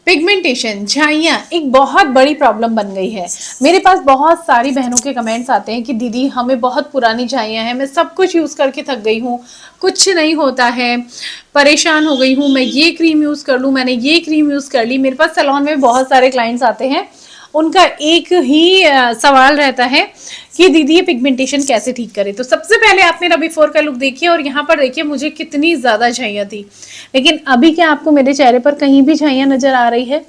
Pigmentation झाइयाँ एक बहुत बड़ी प्रॉब्लम बन गई है। मेरे पास बहुत सारी बहनों के कमेंट्स आते हैं कि दीदी हमें बहुत पुरानी झाइयाँ हैं, मैं सब कुछ यूज़ करके थक गई हूँ, कुछ नहीं होता है, परेशान हो गई हूँ, मैं ये क्रीम यूज़ कर लूँ, मैंने ये क्रीम यूज़ कर ली। मेरे पास सैलून में बहुत सारे क्लाइंट्स आते हैं, उनका एक ही सवाल रहता है कि दीदी ये पिगमेंटेशन कैसे ठीक करे। तो सबसे पहले आप मेरा बिफोर का लुक देखिए और यहाँ पर देखिए मुझे कितनी ज़्यादा झाइयाँ थी, लेकिन अभी क्या आपको मेरे चेहरे पर कहीं भी झाइयाँ नज़र आ रही है?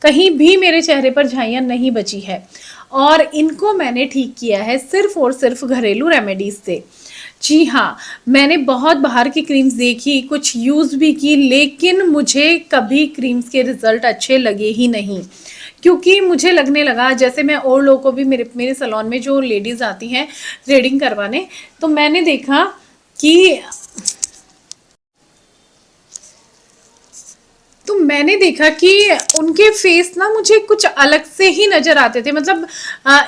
कहीं भी मेरे चेहरे पर झाइयाँ नहीं बची है। और इनको मैंने ठीक किया है सिर्फ और सिर्फ घरेलू रेमेडीज से। जी हाँ, मैंने बहुत बाहर की क्रीम्स देखी, कुछ यूज़ भी की, लेकिन मुझे कभी क्रीम्स के रिजल्ट अच्छे लगे ही नहीं। क्योंकि मुझे लगने लगा, जैसे मैं और लोगों को भी, मेरे सैलून में जो लेडीज़ आती हैं थ्रेडिंग करवाने, तो मैंने देखा कि उनके फेस ना मुझे कुछ अलग से ही नज़र आते थे। मतलब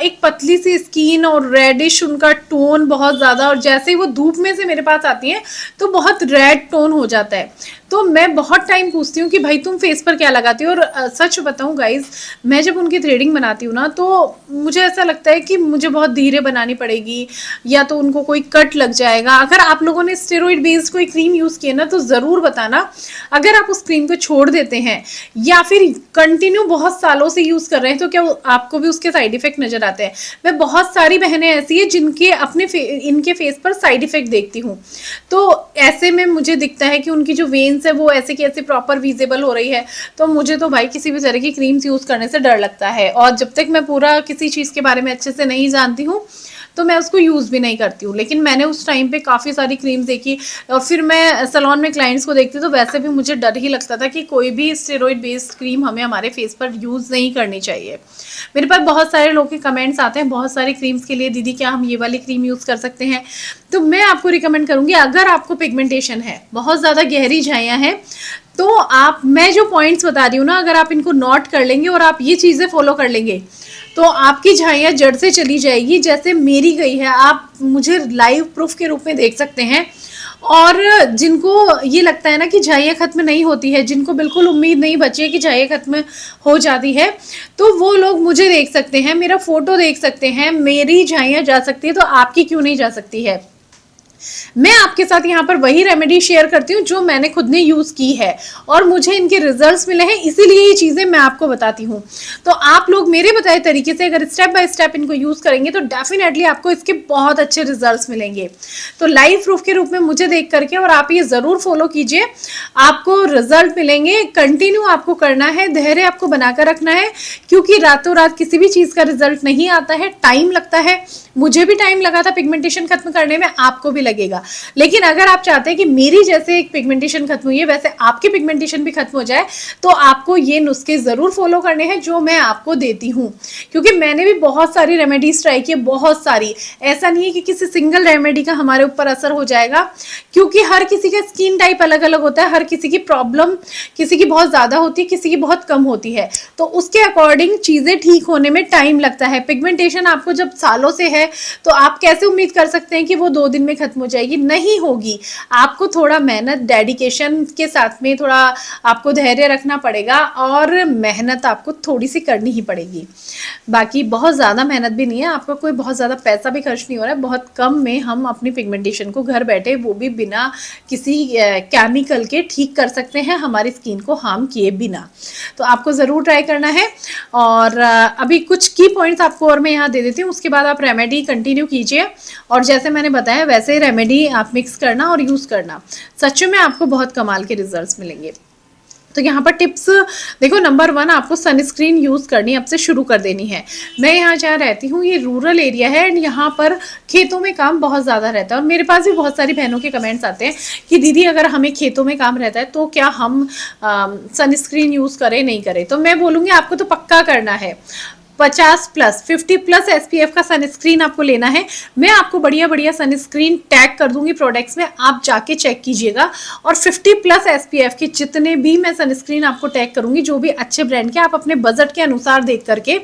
एक पतली सी स्किन और रेडिश उनका टोन बहुत ज़्यादा, और जैसे ही वो धूप में से मेरे पास आती हैं तो बहुत रेड टोन हो जाता है। तो मैं बहुत टाइम पूछती हूँ कि भाई तुम फेस पर क्या लगाती हो। और सच बताऊँ गाइज, मैं जब उनकी थ्रेडिंग बनाती हूँ ना तो मुझे ऐसा लगता है कि मुझे बहुत धीरे बनानी पड़ेगी, या तो उनको कोई कट लग जाएगा। अगर आप लोगों ने स्टेरॉइड बेस्ड कोई क्रीम यूज़ किया ना तो ज़रूर बताना। अगर आप उस क्रीम को छोड़ देते हैं या फिर कंटिन्यू बहुत सालों से यूज़ कर रहे हैं तो क्या आपको भी उसके साइड इफेक्ट नज़र आते हैं। मैं बहुत सारी बहनें ऐसी है जिनके इनके फेस पर साइड इफेक्ट देखती हूँ, तो ऐसे में मुझे दिखता है कि उनकी जो वेन्स है वो ऐसे की ऐसे प्रॉपर विजिबल हो रही है। तो मुझे तो भाई किसी भी तरह की क्रीम्स यूज़ करने से डर लगता है, और जब तक मैं पूरा किसी चीज़ के बारे में अच्छे से नहीं जानती हूँ तो मैं उसको यूज़ भी नहीं करती हूँ। लेकिन मैंने उस टाइम पे काफ़ी सारी क्रीम्स देखी, और फिर मैं सैलून में क्लाइंट्स को देखती तो वैसे भी मुझे डर ही लगता था कि कोई भी स्टेरॉइड बेस्ड क्रीम हमें हमारे फेस पर यूज़ नहीं करनी चाहिए। मेरे पास बहुत सारे लोग के कमेंट्स आते हैं बहुत सारी क्रीम्स के लिए, दीदी क्या हम ये वाली क्रीम यूज़ कर सकते हैं? तो मैं आपको रिकमेंड करूँगी, अगर आपको पिगमेंटेशन है, बहुत ज़्यादा गहरी झाइयाँ हैं, तो मैं जो पॉइंट्स बता रही हूँ ना, अगर आप इनको नोट कर लेंगे और आप ये चीज़ें फॉलो कर लेंगे तो आपकी झाइयाँ जड़ से चली जाएगी, जैसे मेरी गई है। आप मुझे लाइव प्रूफ के रूप में देख सकते हैं। और जिनको ये लगता है ना कि झाइयाँ खत्म नहीं होती है, जिनको बिल्कुल उम्मीद नहीं बची है कि झाइयाँ खत्म हो जाती है, तो वो लोग मुझे देख सकते हैं, मेरा फोटो देख सकते हैं, मेरी झाइयाँ जा सकती है, तो आपकी क्यों नहीं जा सकती है? मैं आपके साथ यहाँ पर वही रेमेडी शेयर करती हूँ जो मैंने खुद ने यूज़ की है और मुझे इनके रिजल्ट्स मिले हैं, इसीलिए ये चीज़ें मैं आपको बताती हूँ। तो आप लोग मेरे बताए तरीके से अगर स्टेप बाय स्टेप इनको यूज़ करेंगे तो डेफिनेटली आपको इसके बहुत अच्छे रिजल्ट्स मिलेंगे। तो लाइव प्रूफ के रूप में मुझे देख करके और आप ये ज़रूर फॉलो कीजिए, आपको रिजल्ट मिलेंगे। कंटिन्यू आपको करना है, धैर्य आपको बनाकर रखना है, क्योंकि रातों रात किसी भी चीज़ का रिजल्ट नहीं आता है, टाइम लगता है। मुझे भी टाइम लगा था पिगमेंटेशन खत्म करने में, आपको भी लगेगा। लेकिन अगर आप चाहते हैं कि मेरी जैसे एक पिगमेंटेशन खत्म हुई है वैसे आपकी पिगमेंटेशन भी खत्म हो जाए, तो आपको ये नुस्खे ज़रूर फॉलो करने हैं जो मैं आपको देती हूँ। क्योंकि मैंने भी बहुत सारी रेमेडीज ट्राई की, बहुत सारी। ऐसा नहीं है कि किसी सिंगल रेमेडी का हमारे ऊपर असर हो जाएगा, क्योंकि हर किसी का स्किन टाइप अलग अलग होता है, हर किसी की प्रॉब्लम, किसी की बहुत ज़्यादा होती है, किसी की बहुत कम होती है। तो उसके अकॉर्डिंग चीज़ें ठीक होने में टाइम लगता है। पिगमेंटेशन आपको जब सालों से है तो आप कैसे उम्मीद कर सकते हैं कि वो 2 दिन में खत्म हो जाएगी? नहीं होगी। आपको थोड़ा मेहनत, डेडिकेशन के साथ में थोड़ा आपको धैर्य रखना पड़ेगा, और मेहनत आपको थोड़ी सी करनी ही पड़ेगी। बाकी बहुत ज़्यादा मेहनत भी नहीं है, आपका कोई बहुत ज़्यादा पैसा भी खर्च नहीं हो रहा है। बहुत कम में हम अपनी पिगमेंटेशन को घर बैठे, वो भी बिना किसी केमिकल के, ठीक कर सकते हैं, हमारी स्किन को हार्म किए बिना। तो आपको ज़रूर ट्राई करना है। और अभी कुछ की पॉइंट्स आपको और मैं यहाँ दे देती हूँ, उसके बाद आप रेमेडी कंटिन्यू कीजिए, और जैसे मैंने बताया वैसे रेमेडी आप मिक्स करना और यूज़ करना। सच में आपको बहुत कमाल के रिजल्ट्स मिलेंगे। तो यहाँ पर टिप्स देखो, नंबर 1 आपको सनस्क्रीन यूज़ करनी अब से शुरू कर देनी है। मैं यहाँ जहाँ रहती हूँ ये रूरल एरिया है, एंड यहाँ पर खेतों में काम बहुत ज़्यादा रहता है, और मेरे पास भी बहुत सारी बहनों के कमेंट्स आते हैं कि दीदी अगर हमें खेतों में काम रहता है तो क्या हम सनस्क्रीन यूज़ करें नहीं करें? तो मैं बोलूँगी आपको तो पक्का करना है। 50+ 50+ SPF का सनस्क्रीन आपको लेना है। मैं आपको बढ़िया बढ़िया सनस्क्रीन टैग कर दूंगी प्रोडक्ट्स में, आप जाके चेक कीजिएगा। और 50+ SPF के जितने भी मैं सनस्क्रीन आपको टैग करूंगी, जो भी अच्छे ब्रांड के, आप अपने बजट के अनुसार देख करके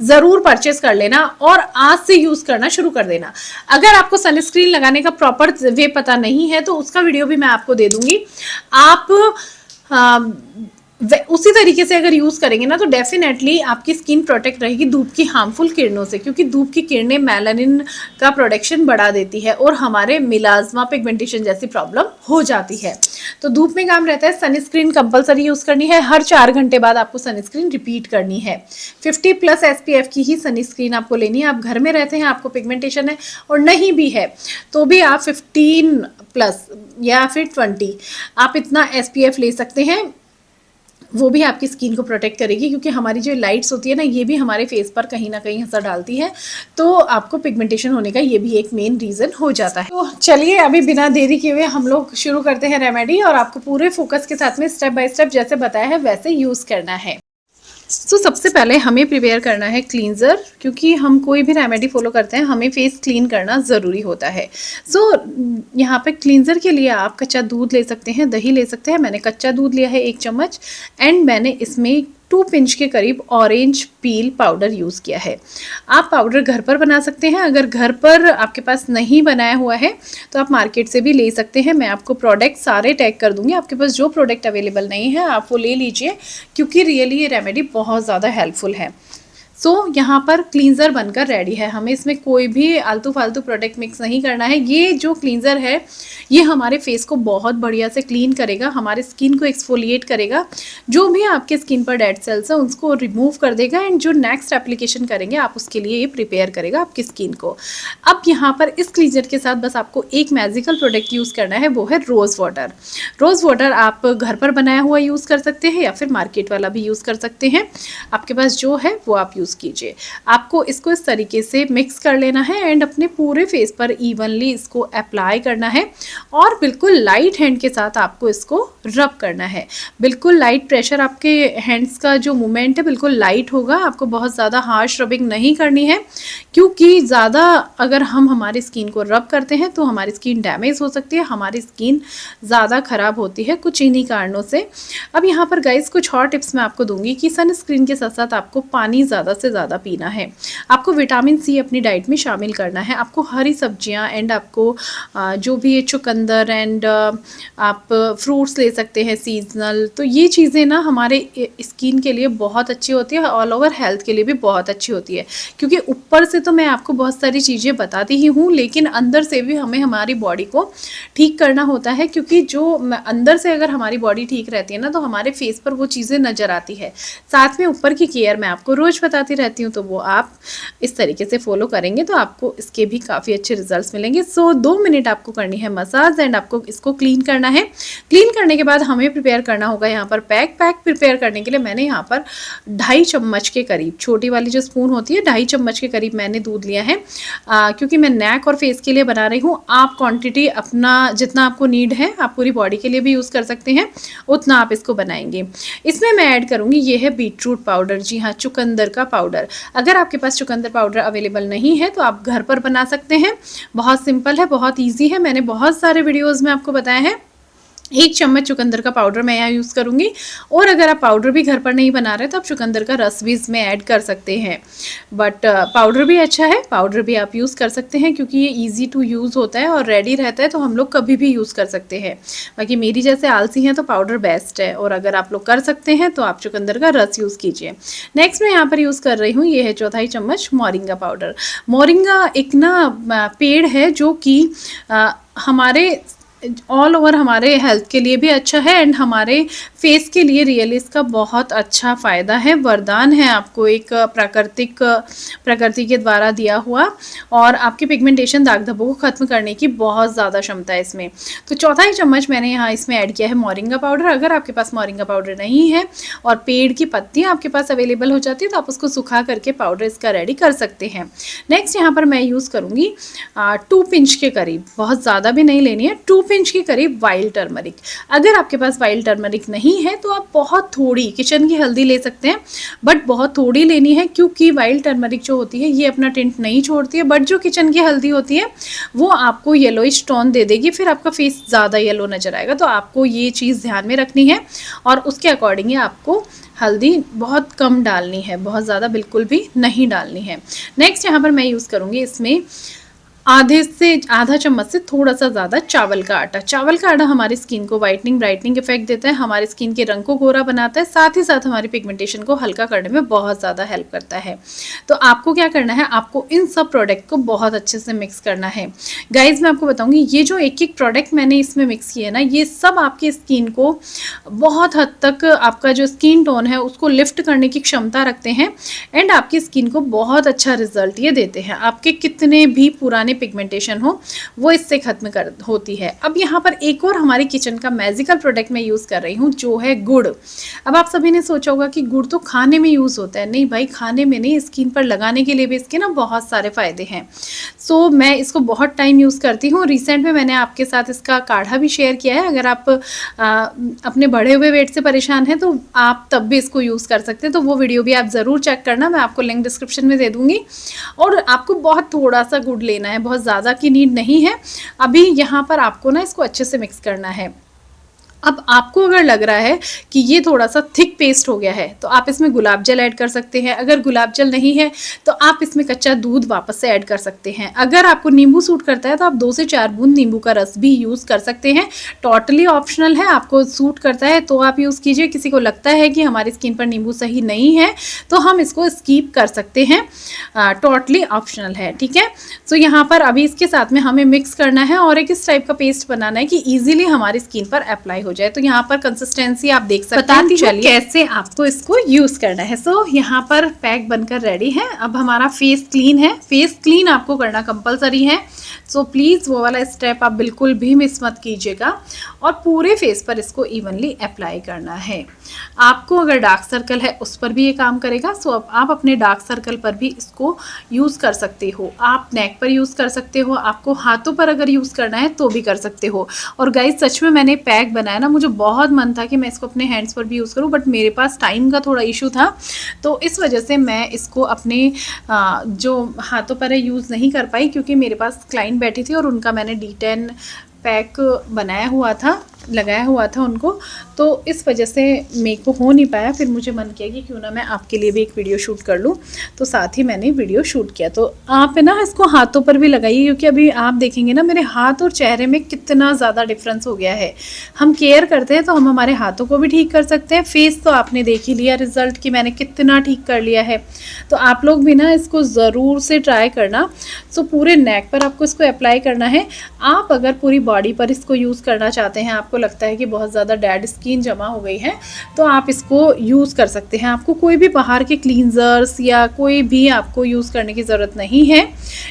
ज़रूर परचेस कर लेना और आज से यूज़ करना शुरू कर देना। अगर आपको सनस्क्रीन लगाने का प्रॉपर वे पता नहीं है तो उसका वीडियो भी मैं आपको दे दूंगी। आप उसी तरीके से अगर यूज़ करेंगे ना तो डेफिनेटली आपकी स्किन प्रोटेक्ट रहेगी धूप की हार्मफुल किरणों से, क्योंकि धूप की किरणें मेलानिन का प्रोडक्शन बढ़ा देती है और हमारे मिलाज्मा पिगमेंटेशन जैसी प्रॉब्लम हो जाती है। तो धूप में काम रहता है, सनस्क्रीन कंपलसरी यूज़ करनी है, हर 4 घंटे बाद आपको सनस्क्रीन रिपीट करनी है। 50+ SPF की ही सनस्क्रीन आपको लेनी है। आप घर में रहते हैं, आपको पिगमेंटेशन है और नहीं भी है तो भी आप 15+ या फिर 20 आप इतना SPF ले सकते हैं। वो भी आपकी स्किन को प्रोटेक्ट करेगी, क्योंकि हमारी जो लाइट्स होती है ना ये भी हमारे फेस पर कहीं ना कहीं असर डालती है, तो आपको पिगमेंटेशन होने का ये भी एक मेन रीज़न हो जाता है। तो चलिए अभी बिना देरी किए हुए हम लोग शुरू करते हैं रेमेडी, और आपको पूरे फोकस के साथ में स्टेप बाय स्टेप जैसे बताया है वैसे यूज़ करना है। तो सबसे पहले हमें प्रिपेयर करना है क्लींजर, क्योंकि हम कोई भी रेमेडी फॉलो करते हैं हमें फेस क्लीन करना ज़रूरी होता है। यहाँ पे क्लींजर के लिए आप कच्चा दूध ले सकते हैं, दही ले सकते हैं। मैंने कच्चा दूध लिया है 1 चम्मच, एंड मैंने इसमें 2 पिंच के करीब ऑरेंज पील पाउडर यूज़ किया है। आप पाउडर घर पर बना सकते हैं, अगर घर पर आपके पास नहीं बनाया हुआ है तो आप मार्केट से भी ले सकते हैं। मैं आपको प्रोडक्ट सारे टैग कर दूंगी, आपके पास जो प्रोडक्ट अवेलेबल नहीं है आप वो ले लीजिए, क्योंकि रियली ये रेमेडी बहुत ज़्यादा हेल्पफुल है। यहाँ पर क्लींजर बनकर रेडी है। हमें इसमें कोई भी आलतू फालतू प्रोडक्ट मिक्स नहीं करना है। ये जो क्लींजर है ये हमारे फेस को बहुत बढ़िया से क्लीन करेगा, हमारे स्किन को एक्सफोलिएट करेगा, जो भी आपके स्किन पर डेड सेल्स हैं उसको रिमूव कर देगा, एंड जो नेक्स्ट एप्लीकेशन करेंगे आप उसके लिए ये प्रिपेयर करेगा आपकी स्किन को। अब यहाँ पर इस क्लींजर के साथ बस आपको एक मैजिकल प्रोडक्ट यूज़ करना है, वो है रोज़ वाटर। रोज़ वाटर आप घर पर बनाया हुआ यूज़ कर सकते हैं या फिर मार्केट वाला भी यूज़ कर सकते हैं, आपके पास जो है वो आप यूज़ कीजिए। आपको इसको इस तरीके से मिक्स कर लेना है एंड अपने पूरे फेस पर इवनली इसको अप्लाई करना है, और बिल्कुल लाइट हैंड के साथ आपको इसको रब करना है। बिल्कुल लाइट प्रेशर, आपके हैंड्स का जो मूवमेंट है बिल्कुल लाइट होगा, आपको बहुत ज़्यादा हार्श रबिंग नहीं करनी है, क्योंकि ज़्यादा अगर हम हमारी स्किन को रब करते हैं तो हमारी स्किन डैमेज हो सकती है, हमारी स्किन ज़्यादा ख़राब होती है कुछ इन्हीं कारणों से। अब यहाँ पर गाइस कुछ और टिप्स मैं आपको दूंगी कि सनस्क्रीन के साथ साथ आपको पानी ज़्यादा से ज़्यादा पीना है, आपको विटामिन सी अपनी डाइट में शामिल करना है, आपको हरी सब्जियाँ एंड आपको जो भी ये चुकंदर एंड आप फ्रूट्स ले सकते हैं सीजनल, तो ये चीज़ें ना हमारे स्किन के लिए बहुत अच्छी होती है, ऑल ओवर हेल्थ के लिए भी बहुत अच्छी होती है। क्योंकि ऊपर से तो मैं आपको बहुत सारी चीज़ें बताती ही हूँ, लेकिन अंदर से भी हमें हमारी बॉडी को ठीक करना होता है, क्योंकि जो अंदर से अगर हमारी बॉडी ठीक रहती है ना तो हमारे फेस पर वो चीज़ें नज़र आती है। साथ में ऊपर की केयर मैं आपको रोज़ बताती रहती हूँ, तो वो आप इस तरीके से फॉलो करेंगे तो आपको इसके भी काफ़ी अच्छे रिजल्ट्स मिलेंगे। 2 मिनट आपको करनी है मसाज एंड आपको इसको क्लीन करना है। क्लीन करने के बाद हमें प्रिपेयर करना होगा यहाँ पर पैक प्रिपेयर करने के लिए मैंने यहाँ पर 2.5 चम्मच के करीब, छोटी वाली जो स्पून होती है 2.5 चम्मच के करीब मैंने दूध लिया है, क्योंकि मैं नेक और फेस के लिए बना रही हूँ। आप क्वांटिटी अपना जितना आपको नीड है, आप पूरी बॉडी के लिए भी यूज़ कर सकते हैं, उतना आप इसको बनाएंगे। इसमें मैं ऐड करूँगी ये है बीटरूट पाउडर, जी हाँ चुकंदर का पाउडर। अगर आपके पास चुकंदर पाउडर अवेलेबल नहीं है तो आप घर पर बना सकते हैं, बहुत सिंपल है, बहुत ईजी है, मैंने बहुत सारे वीडियोज़ में आपको बताया है। 1 चम्मच चुकंदर का पाउडर मैं यहाँ यूज़ करूँगी, और अगर आप पाउडर भी घर पर नहीं बना रहे तो आप चुकंदर का रस भी इसमें ऐड कर सकते हैं, बट पाउडर भी अच्छा है, पाउडर भी आप यूज़ कर सकते हैं, क्योंकि ये इजी टू यूज़ होता है और रेडी रहता है, तो हम लोग कभी भी यूज़ कर सकते हैं। बाकी मेरी जैसे आलसी हैं तो पाउडर बेस्ट है, और अगर आप लोग कर सकते हैं तो आप चुकंदर का रस यूज़ कीजिए। नेक्स्ट मैं यहाँ पर यूज़ कर रही हूँ, ये है 1/4 चम्मच मोरिंगा पाउडर। मोरिंगा एक ना पेड़ है जो कि हमारे ऑल ओवर हमारे हेल्थ के लिए भी अच्छा है एंड हमारे फेस के लिए रियली इसका बहुत अच्छा फ़ायदा है, वरदान है आपको एक प्रकृति के द्वारा दिया हुआ, और आपके पिगमेंटेशन दाग धब्बों को ख़त्म करने की बहुत ज़्यादा क्षमता है इसमें। तो 1/4 चम्मच मैंने यहाँ इसमें ऐड किया है मोरिंगा पाउडर। अगर आपके पास मोरिंगा पाउडर नहीं है और पेड़ की पत्तियाँ आपके पास अवेलेबल हो जाती है तो आप उसको सुखा करके पाउडर इसका रेडी कर सकते हैं। नेक्स्ट यहाँ पर मैं यूज़ करूँगी 2 पिंच के करीब, बहुत ज़्यादा भी नहीं लेनी है, 2 पिंच के करीब वाइल्ड टर्मरिक। अगर आपके पास वाइल्ड टर्मरिक नहीं है तो आप बहुत थोड़ी किचन की हल्दी ले सकते हैं, बट बहुत थोड़ी लेनी है, क्योंकि वाइल्ड टर्मरिक जो होती है ये अपना टिंट नहीं छोड़ती है, बट जो किचन की हल्दी होती है वो आपको येलोइश टोन दे देगी, फिर आपका फेस ज़्यादा येलो नजर आएगा। तो आपको ये चीज़ ध्यान में रखनी है और उसके अकॉर्डिंग ही आपको हल्दी बहुत कम डालनी है, बहुत ज़्यादा बिल्कुल भी नहीं डालनी है। नेक्स्ट यहाँ पर मैं यूज़ करूँगी इसमें आधे से आधा चम्मच से थोड़ा सा ज़्यादा चावल का आटा। चावल का आटा हमारी स्किन को वाइटनिंग ब्राइटनिंग इफेक्ट देता है, हमारी स्किन के रंग को गोरा बनाता है, साथ ही साथ हमारी पिगमेंटेशन को हल्का करने में बहुत ज़्यादा हेल्प करता है। तो आपको क्या करना है, आपको इन सब प्रोडक्ट को बहुत अच्छे से मिक्स करना है। गाइज मैं आपको बताऊँगी ये जो एक एक प्रोडक्ट मैंने इसमें मिक्स किया है ना, ये सब आपकी स्किन को बहुत हद तक आपका जो स्किन टोन है उसको लिफ्ट करने की क्षमता रखते हैं एंड आपकी स्किन को बहुत अच्छा रिजल्ट ये देते हैं। आपके कितने भी पुराने पिगमेंटेशन हो वो इससे खत्म कर होती है। अब यहाँ पर एक और हमारी किचन का मैजिकल प्रोडक्ट मैं यूज़ कर रही हूँ जो है गुड़। अब आप सभी ने सोचा होगा कि गुड़ तो खाने में यूज़ होता है, नहीं भाई, खाने में नहीं, स्किन पर लगाने के लिए भी इसके ना बहुत सारे फ़ायदे हैं। सो मैं इसको बहुत टाइम यूज़ करती हूँ। रिसेंट में मैंने आपके साथ इसका काढ़ा भी शेयर किया है। अगर आप अपने बढ़े हुए वेट से परेशान हैं तो आप तब भी इसको यूज़ कर सकते हैं, तो वो वीडियो भी आप ज़रूर चेक करना, मैं आपको लिंक डिस्क्रिप्शन में दे दूँगी। और आपको बहुत थोड़ा सा गुड़ लेना है, बहुत ज़्यादा की नीड नहीं है। अभी यहाँ पर आपको ना इसको अच्छे से मिक्स करना है। अब आपको अगर लग रहा है कि ये थोड़ा सा थिक पेस्ट हो गया है तो आप इसमें गुलाब जल ऐड कर सकते हैं। अगर गुलाब जल नहीं है तो आप इसमें कच्चा दूध वापस से ऐड कर सकते हैं। अगर आपको नींबू सूट करता है तो आप 2 से 4 बूंद नींबू का रस भी यूज़ कर सकते हैं। टोटली ऑप्शनल है, आपको सूट करता है तो आप यूज़ कीजिए। किसी को लगता है कि हमारी स्किन पर नींबू सही नहीं है तो हम इसको स्कीप कर सकते हैं, टोटली ऑप्शनल है, ठीक है। सो यहाँ पर अभी इसके साथ में हमें मिक्स करना है और एक इस टाइप का पेस्ट बनाना है कि ईजिली हमारी स्किन पर अप्लाई हो जाए। तो यहाँ पर कंसिस्टेंसी आप देख सकते हैं, चलिए कैसे आपको इसको यूज करना है। सो यहाँ पर पैक बनकर रेडी है। अब हमारा फेस क्लीन है, फेस क्लीन आपको करना कंपलसरी है। सो प्लीज़ वो वाला स्टेप आप बिल्कुल भी मिस मत कीजिएगा और पूरे फेस पर इसको इवनली अप्लाई करना है। आपको अगर डार्क सर्कल है उस पर भी ये काम करेगा। सो अब आप अपने डार्क सर्कल पर भी इसको यूज़ कर सकते हो, आप नेक पर यूज़ कर सकते हो, आपको हाथों पर अगर यूज़ करना है तो भी कर सकते हो। और गाइस सच में मैंने पैक बनाया ना, मुझे बहुत मन था कि मैं इसको अपने हैंड्स पर भी यूज़ करूँ, बट मेरे पास टाइम का थोड़ा इशू था तो इस वजह से मैं इसको अपने जो हाथों पर है यूज़ नहीं कर पाई, क्योंकि मेरे पास क्लाइंट बैठी थी और उनका मैंने D10 पैक बनाया हुआ था, लगाया हुआ था उनको, तो इस वजह से मेरे को हो नहीं पाया। फिर मुझे मन किया कि क्यों ना मैं आपके लिए भी एक वीडियो शूट कर लूँ, तो साथ ही मैंने वीडियो शूट किया। तो आप है ना इसको हाथों पर भी लगाइए, क्योंकि अभी आप देखेंगे ना मेरे हाथ और चेहरे में कितना ज़्यादा डिफरेंस हो गया है। हम केयर करते हैं तो हम हमारे हाथों को भी ठीक कर सकते हैं। फेस तो आपने देख ही लिया रिजल्ट कि मैंने कितना ठीक कर लिया है, तो आप लोग भी ना इसको ज़रूर से ट्राई करना। सो पूरे नेक पर आपको इसको अप्लाई करना है। आप अगर पूरी बॉडी पर इसको यूज़ करना चाहते हैं, आपको लगता है कि बहुत ज़्यादा डेड स्किन जमा हो गई है, तो आप इसको यूज़ कर सकते हैं। आपको कोई भी बाहर के क्लींजर्स या कोई भी आपको यूज़ करने की ज़रूरत नहीं है,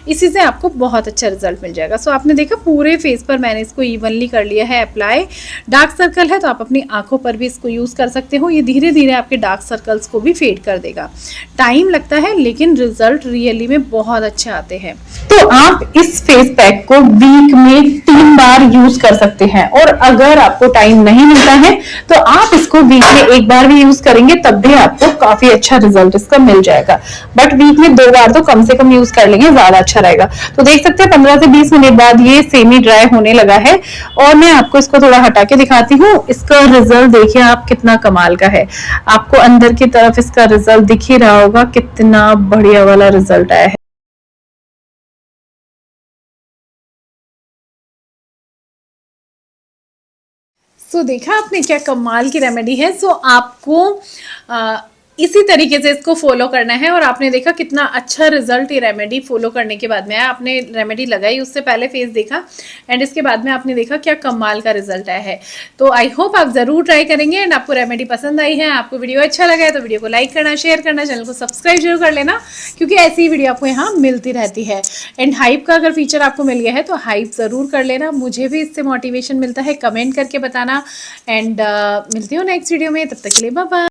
इसी से आपको बहुत अच्छा रिजल्ट मिल जाएगा। सो आपने देखा पूरे फेस पर मैंने इसको इवनली कर लिया है अप्लाई। डार्क सर्कल है तो आप अपनी आंखों पर भी इसको यूज़ कर सकते हो, ये धीरे धीरे आपके डार्क सर्कल्स को भी फेड कर देगा। टाइम लगता है लेकिन रिजल्ट रियली में बहुत अच्छे आते हैं। तो आप इस फेस पैक को वीक में 3 बार यूज कर सकते हैं, और अगर आपको टाइम नहीं मिलता है तो आप इसको वीक में 1 बार भी यूज करेंगे तब भी आपको काफी अच्छा रिजल्ट इसका मिल जाएगा। बट वीक में 2 बार तो कम से कम यूज कर लेंगे, ज्यादा अच्छा रहेगा। तो देख सकते हैं 15 से 20 मिनट बाद ये सेमी ड्राई होने लगा है, और मैं आपको इसको थोड़ा हटा के दिखाती हूँ। इसका रिजल्ट देखिए आप कितना कमाल का है, आपको अंदर की तरफ इसका रिजल्ट दिख ही रहा होगा, कितना बढ़िया वाला रिजल्ट आया है। सो देखा आपने क्या कमाल की रेमेडी है। सो आपको इसी तरीके से इसको फॉलो करना है, और आपने देखा कितना अच्छा रिजल्ट ये रेमेडी फॉलो करने के बाद में आया। आपने रेमेडी लगाई, उससे पहले फेस देखा एंड इसके बाद में आपने देखा क्या कमाल का रिजल्ट आया है। तो आई होप आप ज़रूर ट्राई करेंगे एंड आपको रेमेडी पसंद आई है, आपको वीडियो अच्छा लगा है तो वीडियो को लाइक करना, शेयर करना, चैनल को सब्सक्राइब जरूर कर लेना, क्योंकि ऐसी ही वीडियो आपको यहाँ मिलती रहती है। एंड हाइप का अगर फीचर आपको मिल गया है तो हाइप ज़रूर कर लेना, मुझे भी इससे मोटिवेशन मिलता है, कमेंट करके बताना। एंड मिलती हूँ नेक्स्ट वीडियो में, तब तक के लिए बाय बाय।